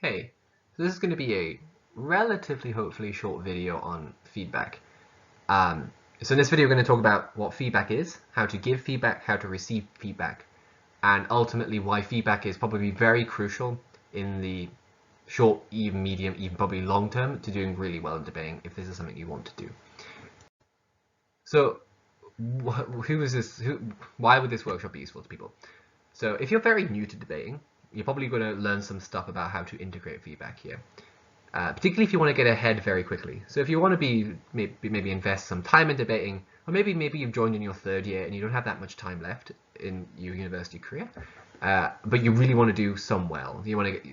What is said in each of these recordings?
Hey, so this is going to be a relatively, hopefully, short video on feedback. So in this video, we're going to talk about what feedback is, how to give feedback, how to receive feedback, and ultimately why feedback is probably very crucial in the short, even medium, even probably long term to doing really well in debating if this is something you want to do. So why would this workshop be useful to people? So if you're very new to debating, you're probably going to learn some stuff about how to integrate feedback here. Particularly if you want to get ahead very quickly. So if you want to maybe invest some time in debating, or maybe you've joined in your third year and you don't have that much time left in your university career, but you really want to do some well. You want to get,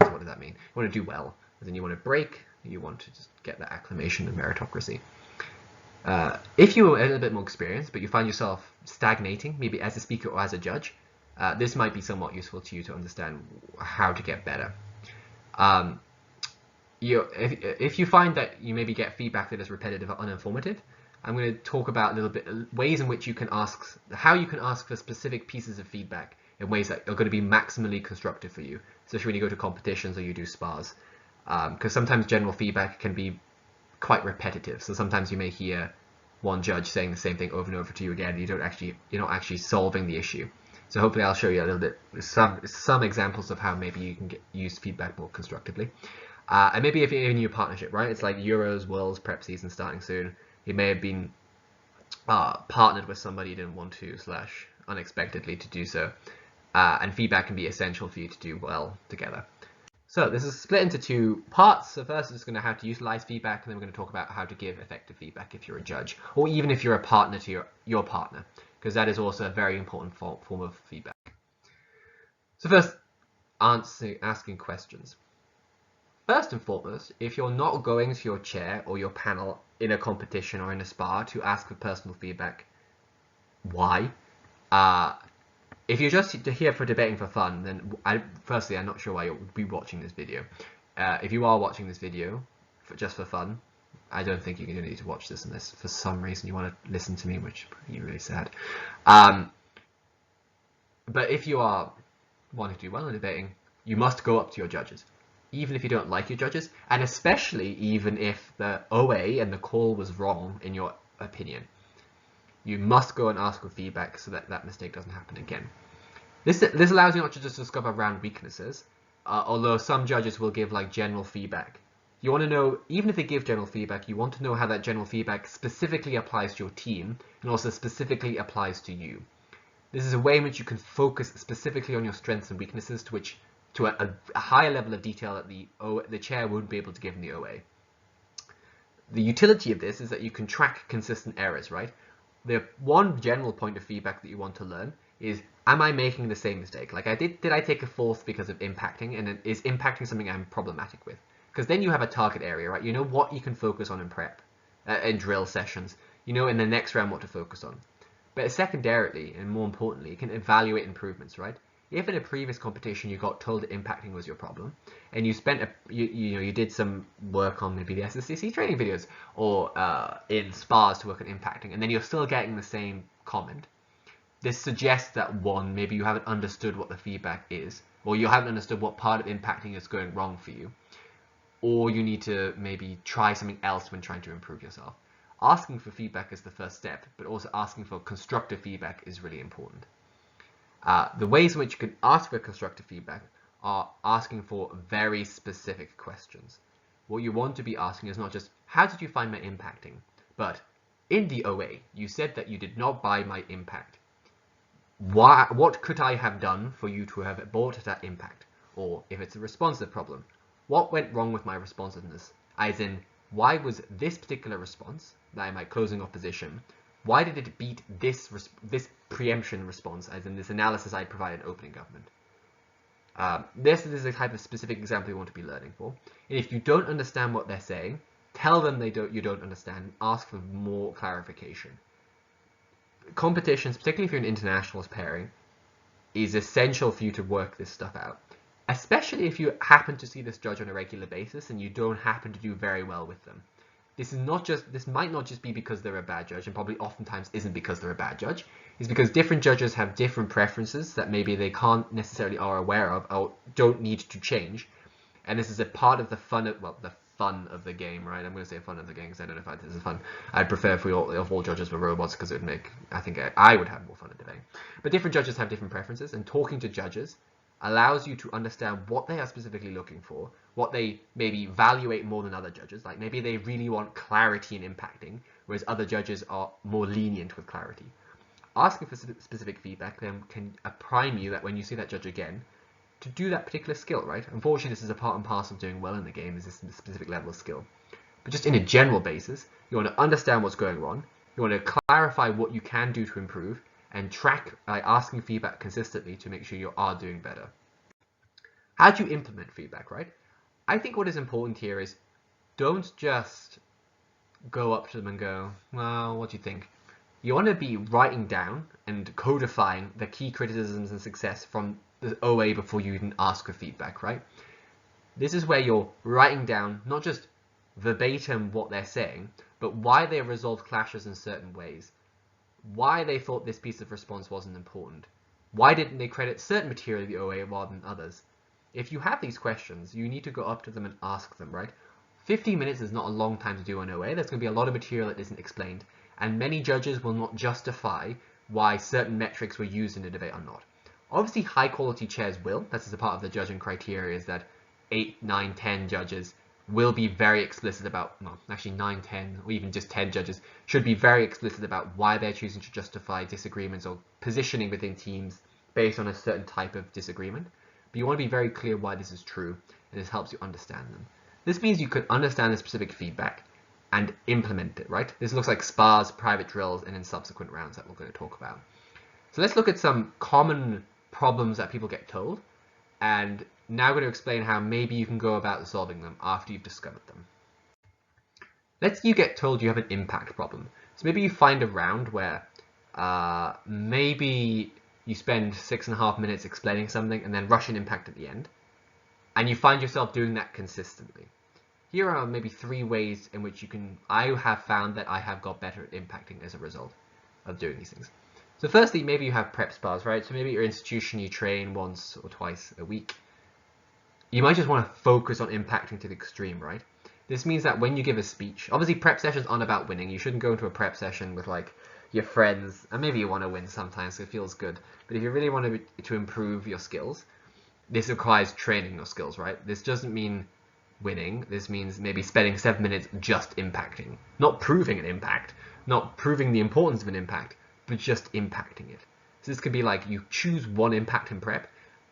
so what does that mean? You want to do well, and then you want to break. You want to just get that acclamation and meritocracy. If you're a little bit more experienced, but you find yourself stagnating, maybe as a speaker or as a judge, this might be somewhat useful to you to understand how to get better. If you find that you maybe get feedback that is repetitive or uninformative, I'm going to talk about a little bit ways in which you can ask, how you can ask for specific pieces of feedback in ways that are going to be maximally constructive for you, especially when you go to competitions or you do spars. Because sometimes general feedback can be quite repetitive. So sometimes you may hear one judge saying the same thing over and over to you again. You're not actually solving the issue. So hopefully I'll show you a little bit some examples of how maybe you can use feedback more constructively. And maybe if you're in your partnership, right? It's like Euros, Worlds, prep season starting soon. You may have been partnered with somebody you didn't want to / unexpectedly to do so. And feedback can be essential for you to do well together. So this is split into two parts. So first, it's going to how to utilize feedback, and then we're going to talk about how to give effective feedback if you're a judge, or even if you're a partner to your partner, because that is also a very important form of feedback. So first, asking questions. First and foremost, if you're not going to your chair or your panel in a competition or in a spar to ask for personal feedback, why? If you're just here for debating for fun, then firstly, I'm not sure why you'll be watching this video. If you are watching this video just for fun, I don't think you're going to need to watch this unless for some reason you want to listen to me, which would be really sad. But if you are wanting to do well in debating, you must go up to your judges, even if you don't like your judges, and especially even if the OA and the call was wrong in your opinion. You must go and ask for feedback so that that mistake doesn't happen again. This allows you not to just discover round weaknesses, although some judges will give like general feedback. You want to know, even if they give general feedback, you want to know how that general feedback specifically applies to your team and also specifically applies to you. This is a way in which you can focus specifically on your strengths and weaknesses to a higher level of detail that the chair won't be able to give in the OA. The utility of this is that you can track consistent errors, right? The one general point of feedback that you want to learn is, am I making the same mistake? Like did I take a fourth because of impacting, and is impacting something I'm problematic with? Because then you have a target area, right? You know what you can focus on in prep, in drill sessions. You know in the next round what to focus on. But secondarily, and more importantly, you can evaluate improvements, right? If in a previous competition you got told that impacting was your problem, and you spent you did some work on maybe the SSDC training videos or in spars to work on impacting, and then you're still getting the same comment, this suggests that one, maybe you haven't understood what the feedback is, or you haven't understood what part of impacting is going wrong for you, or you need to maybe try something else when trying to improve yourself. Asking for feedback is the first step, but also asking for constructive feedback is really important. The ways in which you can ask for constructive feedback are asking for very specific questions. What you want to be asking is not just, how did you find my impacting? But, in the OA, you said that you did not buy my impact. What could I have done for you to have bought that impact? Or, if it's a responsive problem, what went wrong with my responsiveness? As in, why was this particular response, that I might closing opposition, why did it beat this preemption response, as in this analysis I provided opening government? This is a type of specific example you want to be learning for. And if you don't understand what they're saying, tell them you don't understand, ask for more clarification. Competitions, particularly if you're an internationals pairing, is essential for you to work this stuff out. Especially if you happen to see this judge on a regular basis and you don't happen to do very well with them. This might not just be because they're a bad judge, and probably oftentimes isn't because they're a bad judge. It's because different judges have different preferences that maybe they can't necessarily are aware of or don't need to change. And this is a part of the fun of, well, the fun of the game, right? I'm going to say fun of the game because I don't know if this is fun. I'd prefer if all judges were robots, because it would make, I think I would have more fun at debating. But different judges have different preferences, and talking to judges allows you to understand what they are specifically looking for, what they maybe evaluate more than other judges. Like maybe they really want clarity in impacting, whereas other judges are more lenient with clarity. Asking for specific feedback then can prime you that when you see that judge again, to do that particular skill, right? Unfortunately, this is a part and parcel of doing well in the game, is this specific level of skill. But just in a general basis, you want to understand what's going on, you want to clarify what you can do to improve, and track by asking feedback consistently to make sure you are doing better. How do you implement feedback, right? I think what is important here is don't just go up to them and go, well, what do you think? You want to be writing down and codifying the key criticisms and success from the OA before you even ask for feedback, right? This is where you're writing down not just verbatim what they're saying, but why they resolved clashes in certain ways, why they thought this piece of response wasn't important, why didn't they credit certain material of the OA rather than others. If you have these questions, you need to go up to them and ask them, right? 15 minutes is not a long time to do an OA. There's going to be a lot of material that isn't explained, and many judges will not justify why certain metrics were used in a debate or not. Obviously, high quality chairs will. This is a part of the judging criteria, is that 8, 9, 10 judges will be very explicit about, well, actually 9, 10, or even just 10 judges should be very explicit about why they're choosing to justify disagreements or positioning within teams based on a certain type of disagreement. But you want to be very clear why this is true, and this helps you understand them. This means you could understand the specific feedback and implement it, right? This looks like spars, private drills, and then subsequent rounds that we're going to talk about. So let's look at some common problems that people get told, and now I'm going to explain how maybe you can go about solving them after you've discovered them. Let's say you get told you have an impact problem. So maybe you find a round where maybe you spend 6.5 minutes explaining something and then rush an impact at the end, and you find yourself doing that consistently. Here are maybe 3 ways in which I have found that I have got better at impacting as a result of doing these things. So firstly, maybe you have prep spars, right? So maybe at your institution you train once or twice a week. You might just want to focus on impacting to the extreme, right? This means that when you give a speech, obviously prep sessions aren't about winning. You shouldn't go into a prep session with like your friends, and maybe you want to win sometimes, so it feels good. But if you really want to improve your skills, this requires training your skills, right? This doesn't mean winning. This means maybe spending 7 minutes just impacting, not proving an impact, not proving the importance of an impact, but just impacting it. So this could be like you choose one impact in prep.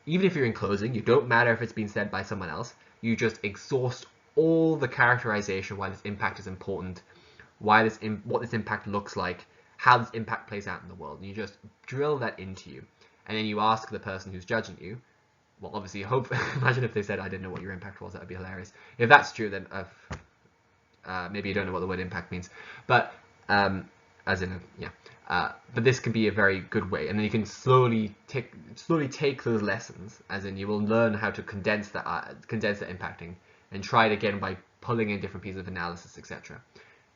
Even if you're in closing, you don't matter if it's been said by someone else. You just exhaust all the characterization why this impact is important, what this impact looks like, how this impact plays out in the world. And you just drill that into you. And then you ask the person who's judging you, well, obviously, imagine if they said, I didn't know what your impact was. That would be hilarious. If that's true, then maybe you don't know what the word impact means. But but this can be a very good way, and then you can slowly take those lessons, as in you will learn how to condense that impacting, and try it again by pulling in different pieces of analysis, etc.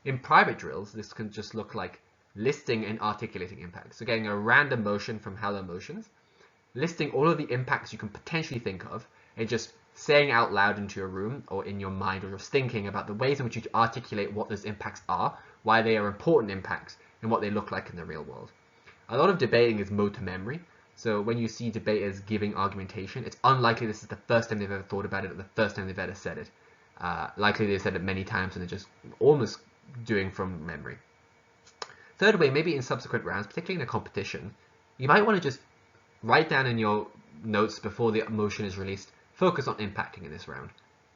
In private drills, this can just look like listing and articulating impacts. So getting a random motion from Hello Motions, listing all of the impacts you can potentially think of, and just saying out loud into your room or in your mind, or just thinking about the ways in which you articulate what those impacts are, why they are important impacts, and what they look like in the real world. A lot of debating is mode to memory, so when you see debaters giving argumentation, it's unlikely this is the first time they've ever thought about it or the first time they've ever said it. Likely they've said it many times and they're just almost doing from memory. Third way, maybe in subsequent rounds, particularly in a competition, you might want to just write down in your notes before the motion is released, focus on impacting in this round.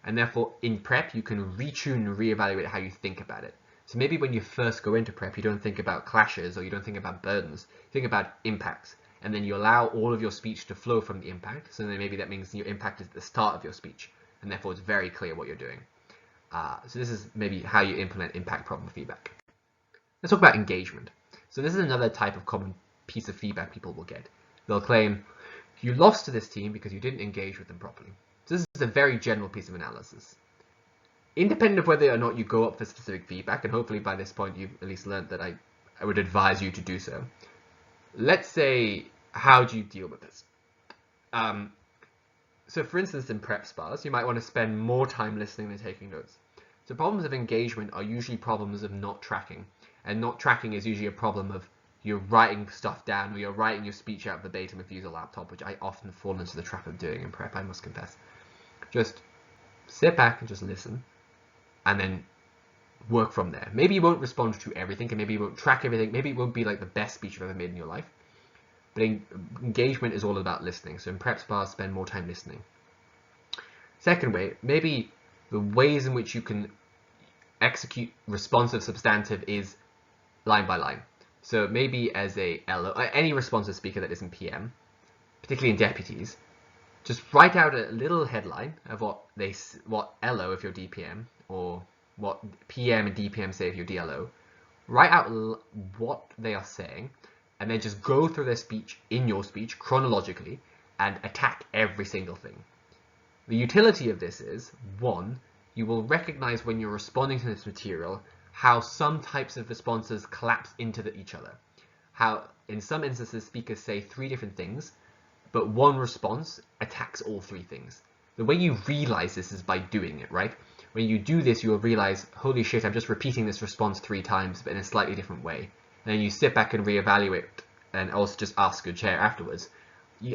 And therefore, in prep, you can retune and reevaluate how you think about it. So maybe when you first go into prep, you don't think about clashes or you don't think about burdens, you think about impacts. And then you allow all of your speech to flow from the impact. So then maybe that means your impact is at the start of your speech. And therefore, it's very clear what you're doing. So this is maybe how you implement impact problem feedback. Let's talk about engagement. So this is another type of common piece of feedback people will get. They'll claim, you lost to this team because you didn't engage with them properly. So this is a very general piece of analysis. Independent of whether or not you go up for specific feedback, and hopefully by this point you've at least learned that I would advise you to do so. Let's say, how do you deal with this? So for instance, in prep spars, you might want to spend more time listening than taking notes. So problems of engagement are usually problems of not tracking. And not tracking is usually a problem of you're writing stuff down, or you're writing your speech out verbatim if you use a laptop, which I often fall into the trap of doing in prep, I must confess. Just sit back and just listen, and then work from there. Maybe you won't respond to everything, and maybe you won't track everything. Maybe it won't be like the best speech you've ever made in your life. But engagement is all about listening. So in prep spars, spend more time listening. Second way, maybe the ways in which you can execute responsive substantive is line by line. So maybe as a LO, any responsive speaker that isn't PM, particularly in deputies, just write out a little headline of what LO if you're DPM, or what PM and DPM say if you're DLO. Write out what they are saying, and then just go through their speech in your speech chronologically and attack every single thing. The utility of this is, one, you will recognize when you're responding to this material how some types of responses collapse into each other. How in some instances speakers say 3 different things, but one response attacks all 3 things. The way you realize this is by doing it, right? When you do this, you'll realize, holy shit, I'm just repeating this response 3 times, but in a slightly different way. And then you sit back and reevaluate, and also just ask your chair afterwards.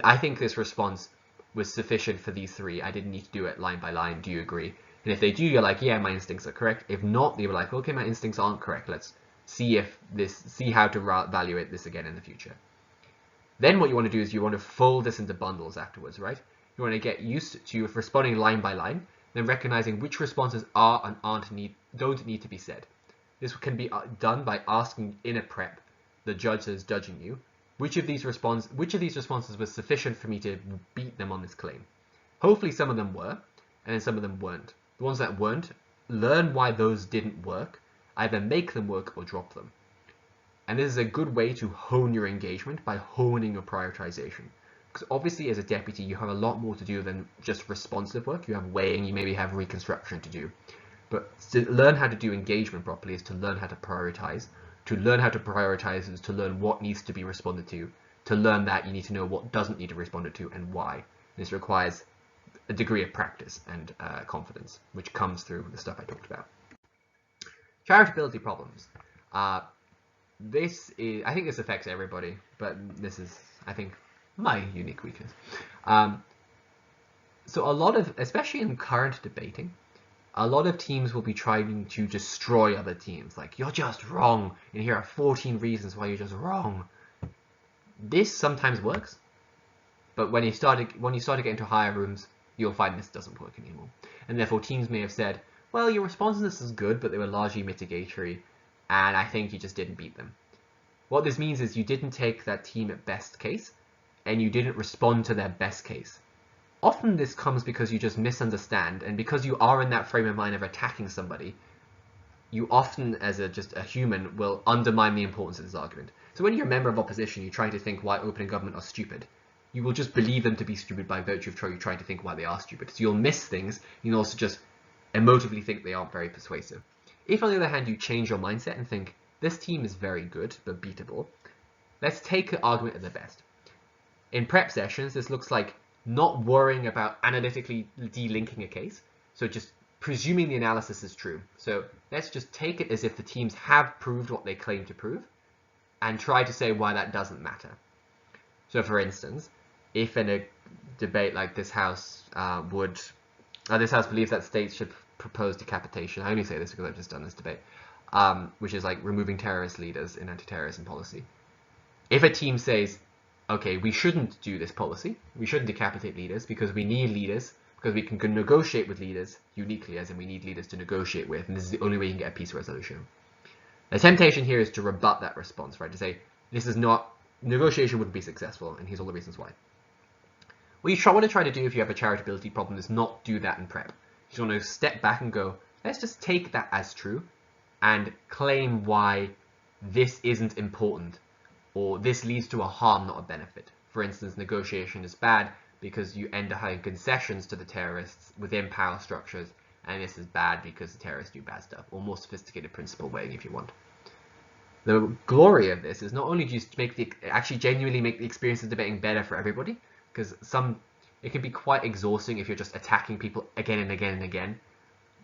I think this response was sufficient for these 3. I didn't need to do it line by line. Do you agree? And if they do, you're like, yeah, my instincts are correct. If not, they were like, okay, my instincts aren't correct. Let's see how to evaluate this again in the future. Then what you want to do is you want to fold this into bundles afterwards, right? You want to get used to responding line by line, then recognizing which responses are and don't need to be said. This can be done by asking in a prep the judge that's judging you, which of these responses was sufficient for me to beat them on this claim. Hopefully some of them were, and then some of them weren't. The ones that weren't, learn why those didn't work, either make them work or drop them. And this is a good way to hone your engagement by honing your prioritization. Because obviously as a deputy, you have a lot more to do than just responsive work. You have weighing, you maybe have reconstruction to do. But to learn how to do engagement properly is to learn how to prioritize. To learn how to prioritize is to learn what needs to be responded to. To learn that, you need to know what doesn't need to be responded to and why. This requires a degree of practice and confidence, which comes through the stuff I talked about. Charitability problems. I think this affects everybody, but this is, I think, my unique weakness. So a lot of, especially in current debating, a lot of teams will be trying to destroy other teams. Like, you're just wrong, and here are 14 reasons why you're just wrong. This sometimes works, but when you start to get into higher rooms, you'll find this doesn't work anymore. And therefore teams may have said, well, your responsiveness is good, but they were largely mitigatory, and I think you just didn't beat them. What this means is you didn't take that team at best case, and you didn't respond to their best case. Often this comes because you just misunderstand, and because you are in that frame of mind of attacking somebody, you often, as just a human, will undermine the importance of this argument. So when you're a member of opposition, you're trying to think why opening government are stupid. You will just believe them to be stupid by virtue of you trying to think why they are stupid. So you'll miss things. You'll also just emotively think they aren't very persuasive. If, on the other hand, you change your mindset and think, this team is very good, but beatable, let's take the argument at the best. In prep sessions, this looks like not worrying about analytically delinking a case, so just presuming the analysis is true. So let's just take it as if the teams have proved what they claim to prove, and try to say why that doesn't matter. So for instance, if in a debate like this House this House believes that states should propose decapitation, I only say this because I've just done this debate, which is like removing terrorist leaders in anti-terrorism policy. If a team says, okay, we shouldn't do this policy, we shouldn't decapitate leaders because we need leaders, because we can negotiate with leaders uniquely, as in we need leaders to negotiate with, and this is the only way you can get a peace resolution. The temptation here is to rebut that response, right? To say, this is not, negotiation wouldn't be successful, and here's all the reasons why. What you want to try to do if you have a charitability problem is not do that in prep. You just want to step back and go, let's just take that as true and claim why this isn't important, or this leads to a harm, not a benefit. For instance, negotiation is bad because you end up having concessions to the terrorists within power structures, and this is bad because the terrorists do bad stuff, or more sophisticated principle weighing if you want. The glory of this is not only just actually genuinely make the experience of debating better for everybody, because some It can be quite exhausting if you're just attacking people again and again and again,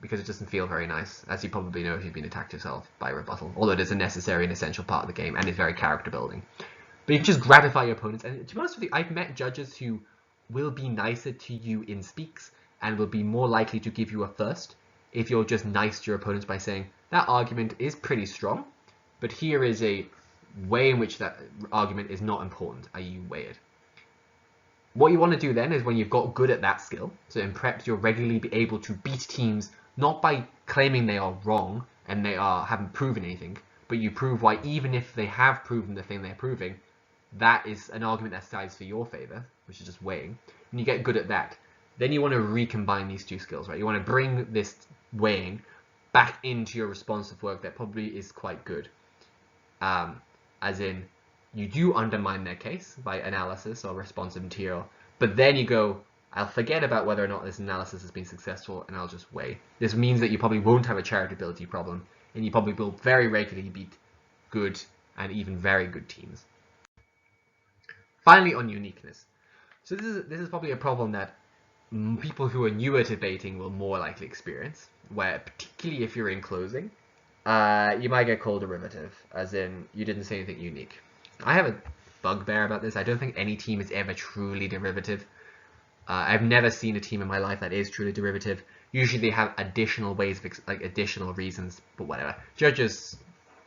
because it doesn't feel very nice, as you probably know if you've been attacked yourself by rebuttal, although it is a necessary and essential part of the game and is very character building. But you can just gratify your opponents, and to be honest with you, I've met judges who will be nicer to you in speaks and will be more likely to give you a first if you're just nice to your opponents by saying, that argument is pretty strong, but here is a way in which that argument is not important, i.e. you weigh it. What you want to do then is when you've got good at that skill, so in preps you'll regularly be able to beat teams not by claiming they are wrong and they haven't proven anything, but you prove why even if they have proven the thing they're proving, that is an argument that sides for your favor, which is just weighing, and you get good at that. Then you want to recombine these two skills, right? You want to bring this weighing back into your responsive work that probably is quite good. As in, you do undermine their case by analysis or responsive material, but then you go, I'll forget about whether or not this analysis has been successful and I'll just weigh. This means that you probably won't have a charitability problem, and you probably will very regularly beat good and even very good teams. Finally, on uniqueness. So this is probably a problem that people who are newer to debating will more likely experience, where particularly if you're in closing, you might get called derivative, as in you didn't say anything unique. I have a bugbear about this. I don't think any team is ever truly derivative. I've never seen a team in my life that is truly derivative. Usually they have additional ways of, like additional reasons, but whatever. Judges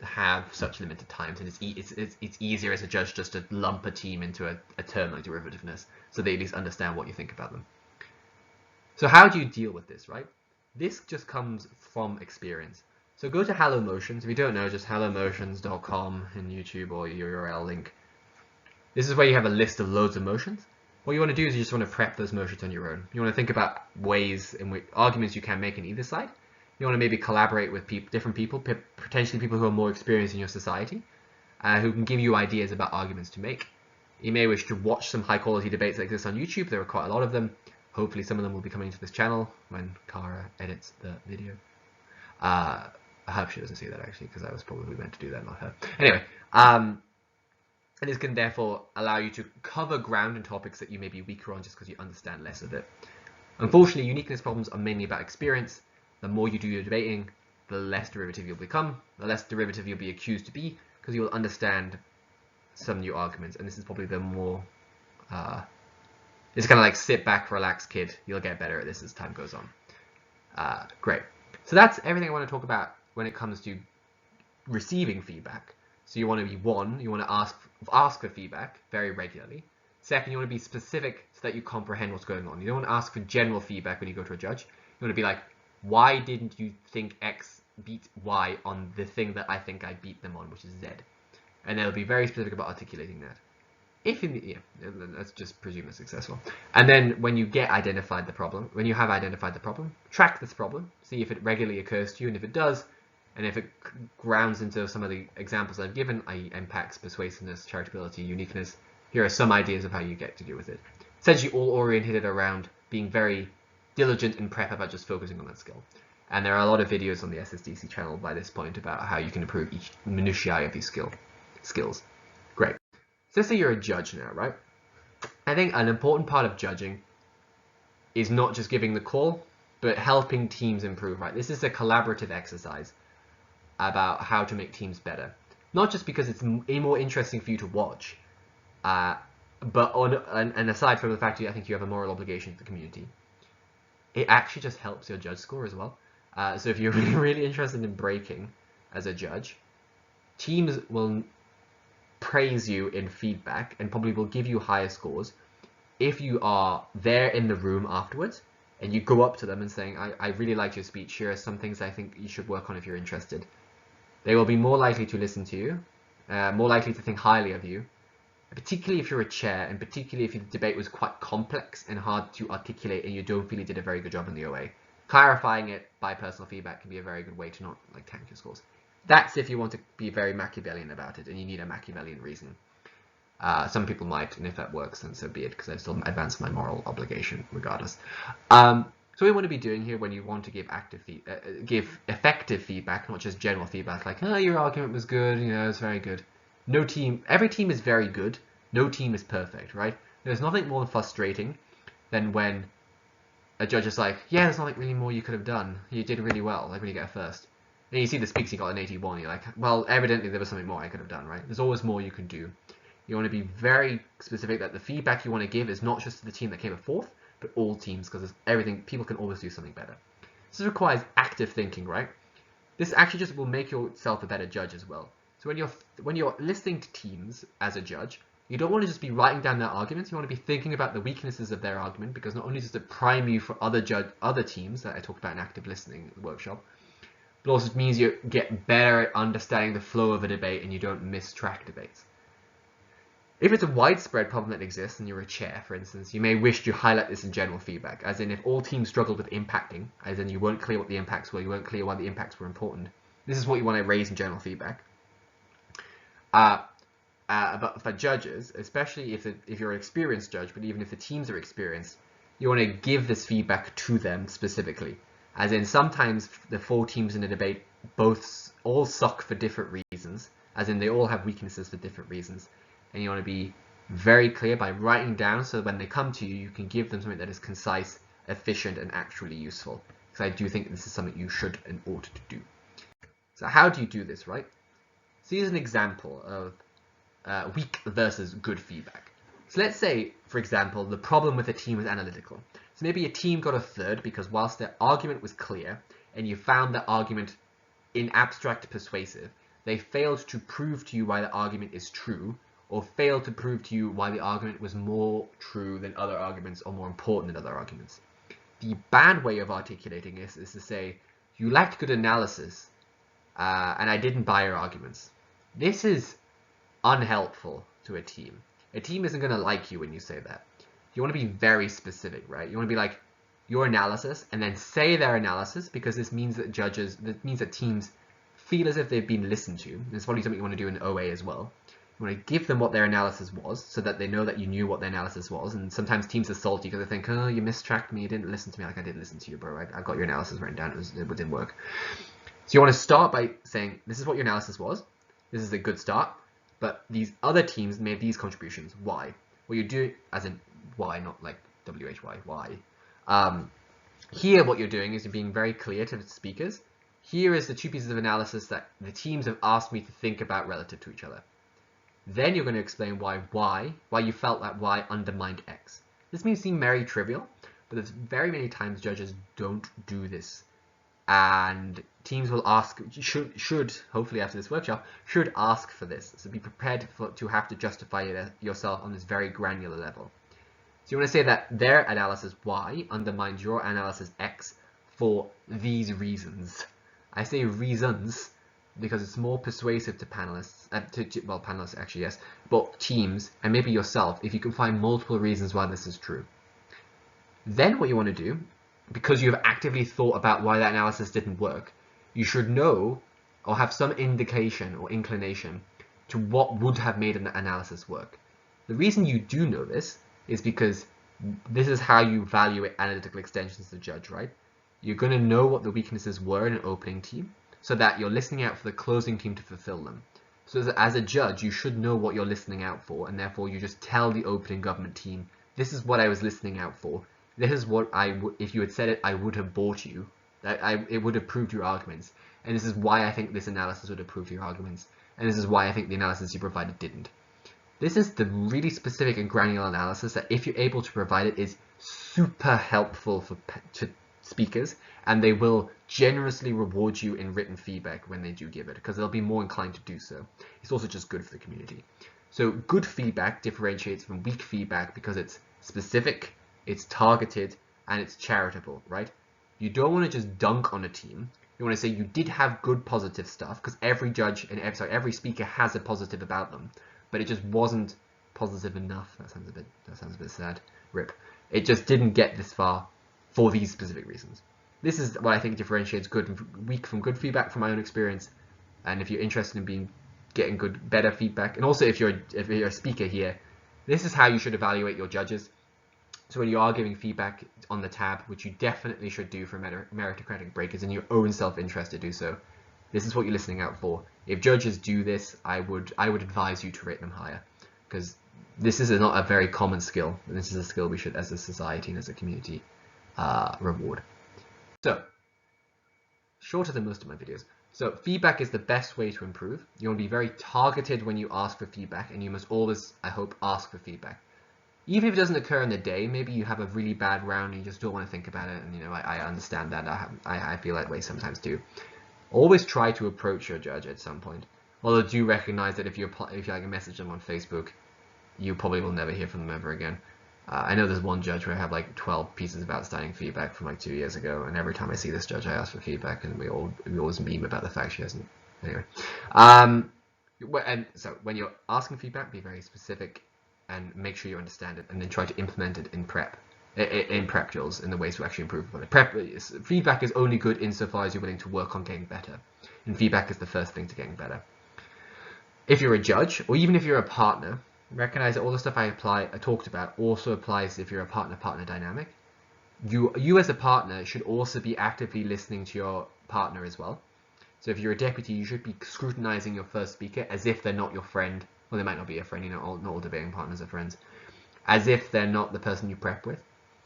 have such limited times, and it's easier as a judge just to lump a team into a term like derivativeness, so they at least understand what you think about them. So how do you deal with this, right? This just comes from experience. So go to Hello Motions. If you don't know, just hellomotions.com in YouTube or your URL link. This is where you have a list of loads of motions. What you want to do is you just want to prep those motions on your own. You want to think about ways in which arguments you can make on either side. You want to maybe collaborate with different people, potentially people who are more experienced in your society, who can give you ideas about arguments to make. You may wish to watch some high quality debates like this on YouTube. There are quite a lot of them. Hopefully some of them will be coming to this channel when Cara edits the video. I hope she doesn't see that actually, because I was probably meant to do that, not her. Anyway, and this can therefore allow you to cover ground in topics that you may be weaker on just because you understand less of it. Unfortunately, uniqueness problems are mainly about experience. The more you do your debating, the less derivative you'll become, the less derivative you'll be accused to be, because you'll understand some new arguments. And this is probably the more, it's kind of like sit back, relax, kid. You'll get better at this as time goes on. Great. So that's everything I want to talk about when it comes to receiving feedback. So you want to be you want to ask for feedback very regularly. Second, you want to be specific so that you comprehend what's going on. You don't want to ask for general feedback when you go to a judge. You want to be like, why didn't you think X beat Y on the thing that I think I beat them on, which is Z? And they'll be very specific about articulating that. If in the, yeah, let's just presume it's successful. And then when you have identified the problem, track this problem, see if it regularly occurs to you, and if it does, and if it grounds into some of the examples I've given, i.e. impacts, persuasiveness, charitability, uniqueness, here are some ideas of how you get to deal with it. Essentially all oriented around being very diligent in prep about just focusing on that skill. And there are a lot of videos on the SSDC channel by this point about how you can improve each minutiae of these skills. Great. So let's say you're a judge now, right? I think an important part of judging is not just giving the call, but helping teams improve, right? This is a collaborative exercise about how to make teams better. Not just because it's more interesting for you to watch, but and aside from the fact that I think you have a moral obligation to the community, it actually just helps your judge score as well. So if you're really interested in breaking as a judge, teams will praise you in feedback and probably will give you higher scores if you are there in the room afterwards and you go up to them and saying, I really liked your speech, here are some things I think you should work on if you're interested. They will be more likely to listen to you, more likely to think highly of you, particularly if you're a chair, and particularly if the debate was quite complex and hard to articulate and you don't feel you did a very good job in the OA. Clarifying it by personal feedback can be a very good way to not tank your scores. That's if you want to be very Machiavellian about it and you need a Machiavellian reason. Some people might, and if that works, then so be it, because I've still advanced my moral obligation regardless. So what we want to be doing here when you want to give effective feedback, not just general feedback like, oh, your argument was good, it's very good. Every team is very good. No team is perfect, right? There's nothing more frustrating than when a judge is like, yeah, there's not really more you could have done. You did really well. Like when you get a first. And you see the speaks, you got an 81. You're like, well, evidently there was something more I could have done, right? There's always more you can do. You want to be very specific that the feedback you want to give is not just to the team that came at fourth, but all teams, because everything, people can always do something better. This requires active thinking, right? This actually just will make yourself a better judge as well. So when you're listening to teams as a judge, you don't want to just be writing down their arguments. You want to be thinking about the weaknesses of their argument, because not only does it prime you for other teams that I talked about in active listening workshop, but also it means you get better at understanding the flow of a debate and you don't miss track debates. If it's a widespread problem that exists and you're a chair, for instance, you may wish to highlight this in general feedback, as in if all teams struggled with impacting, as in you weren't clear what the impacts were, you weren't clear why the impacts were important. This is what you want to raise in general feedback. But for judges, especially if you're an experienced judge, but even if the teams are experienced, you want to give this feedback to them specifically. As in sometimes the 4 teams in a debate all suck for different reasons, as in they all have weaknesses for different reasons. And you want to be very clear by writing down so that when they come to you, you can give them something that is concise, efficient, and actually useful. Because I do think this is something you should and ought to do. So how do you do this, right? So here's an example of weak versus good feedback. So let's say, for example, the problem with a team was analytical. So maybe a team got a third because whilst their argument was clear, and you found the argument in abstract persuasive, they failed to prove to you why the argument is true, or failed to prove to you why the argument was more true than other arguments or more important than other arguments. The bad way of articulating this is to say, you lacked good analysis, and I didn't buy your arguments. This is unhelpful to a team. A team isn't going to like you when you say that. You want to be very specific, right? You want to be like, your analysis, and then say their analysis, because this means that teams feel as if they've been listened to. It's probably something you want to do in OA as well. You want to give them what their analysis was, so that they know that you knew what their analysis was. And sometimes teams are salty because they think, oh, you mistracked me, you didn't listen to me. Like, I did listen to you, bro. I got your analysis written down. It didn't work. So you want to start by saying, this is what your analysis was. This is a good start. But these other teams made these contributions. Why? What you're doing, as in why, not like WHY, why. Here what you're doing is you're being very clear to the speakers. Here is the 2 pieces of analysis that the teams have asked me to think about relative to each other. Then you're going to explain why you felt that Y undermined X. This may seem very trivial, but there's very many times judges don't do this. And teams will ask, should hopefully after this workshop, should ask for this. So be prepared to have to justify yourself on this very granular level. So you want to say that their analysis Y undermines your analysis X for these reasons. I say reasons because it's more persuasive to panelists, well, panelists actually, yes, but teams, and maybe yourself, if you can find multiple reasons why this is true. Then what you want to do, because you've actively thought about why that analysis didn't work, you should know or have some indication or inclination to what would have made an analysis work. The reason you do know this is because this is how you evaluate analytical extensions to judge, right? You're going to know what the weaknesses were in an opening team, so that you're listening out for the closing team to fulfill them. So as a judge, you should know what you're listening out for, and therefore you just tell the opening government team, this is what I was listening out for. This is what if you had said it, I would have bought you. It would have proved your arguments. And this is why I think this analysis would have proved your arguments. And this is why I think the analysis you provided didn't. This is the really specific and granular analysis that if you're able to provide it is super helpful to speakers, and they will generously reward you in written feedback when they do give it, because they'll be more inclined to do so. It's also just good for the community. So good feedback differentiates from weak feedback because it's specific, it's targeted, and it's charitable, right? You don't want to just dunk on a team. You want to say you did have good positive stuff, because every judge and every speaker has a positive about them, but it just wasn't positive enough. That sounds a bit sad. Rip. It just didn't get this far for these specific reasons. This is what I think differentiates weak from good feedback from my own experience. And if you're interested in getting better feedback, and also if you're a speaker here, this is how you should evaluate your judges. So when you are giving feedback on the tab, which you definitely should do for meritocratic break, is in your own self-interest to do so. This is what you're listening out for. If judges do this, I would advise you to rate them higher, because this is not a very common skill, and this is a skill we should, as a society and as a community, reward. So, shorter than most of my videos. So feedback is the best way to improve. You want to be very targeted when you ask for feedback, and you must always, I hope, ask for feedback. Even if it doesn't occur in the day, maybe you have a really bad round and you just don't want to think about it, and you know, I understand that. I feel that way sometimes too. Always try to approach your judge at some point. Although do recognize that if you like message them on Facebook, you probably will never hear from them ever again. I know there's one judge where I have like 12 pieces of outstanding feedback from like 2 years ago, and every time I see this judge, I ask for feedback, and we always meme about the fact she hasn't. Anyway, and so when you're asking feedback, be very specific, and make sure you understand it, and then try to implement it in prep drills in the ways to actually improve upon it. Feedback is only good insofar as you're willing to work on getting better, and feedback is the first thing to getting better. If you're a judge, or even if you're a partner, recognize that all the stuff I talked about also applies if you're a partner-partner dynamic. You as a partner should also be actively listening to your partner as well. So if you're a deputy, you should be scrutinizing your first speaker as if they're not your friend. Well, they might not be your friend, you know, not all debating partners are friends. As if they're not the person you prep with,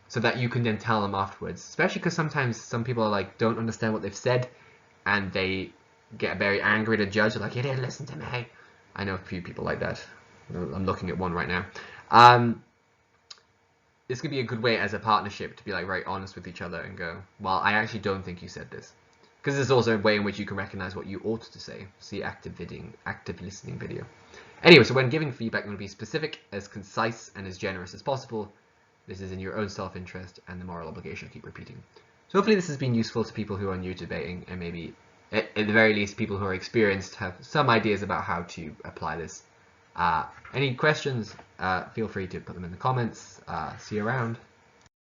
so that you can then tell them afterwards. Especially because sometimes some people are like, don't understand what they've said, and they get very angry at a judge. They're like, you didn't listen to me. I know a few people like that. I'm looking at one right now. This could be a good way as a partnership to be like very honest with each other and go, well, I actually don't think you said this. Because there's also a way in which you can recognize what you ought to say. See active listening video. Anyway, so when giving feedback, you want to be specific, as concise, and as generous as possible. This is in your own self-interest and the moral obligation to keep repeating. So hopefully this has been useful to people who are new to debating, and maybe, at the very least, people who are experienced have some ideas about how to apply this. Any questions, feel free to put them in the comments. See you around.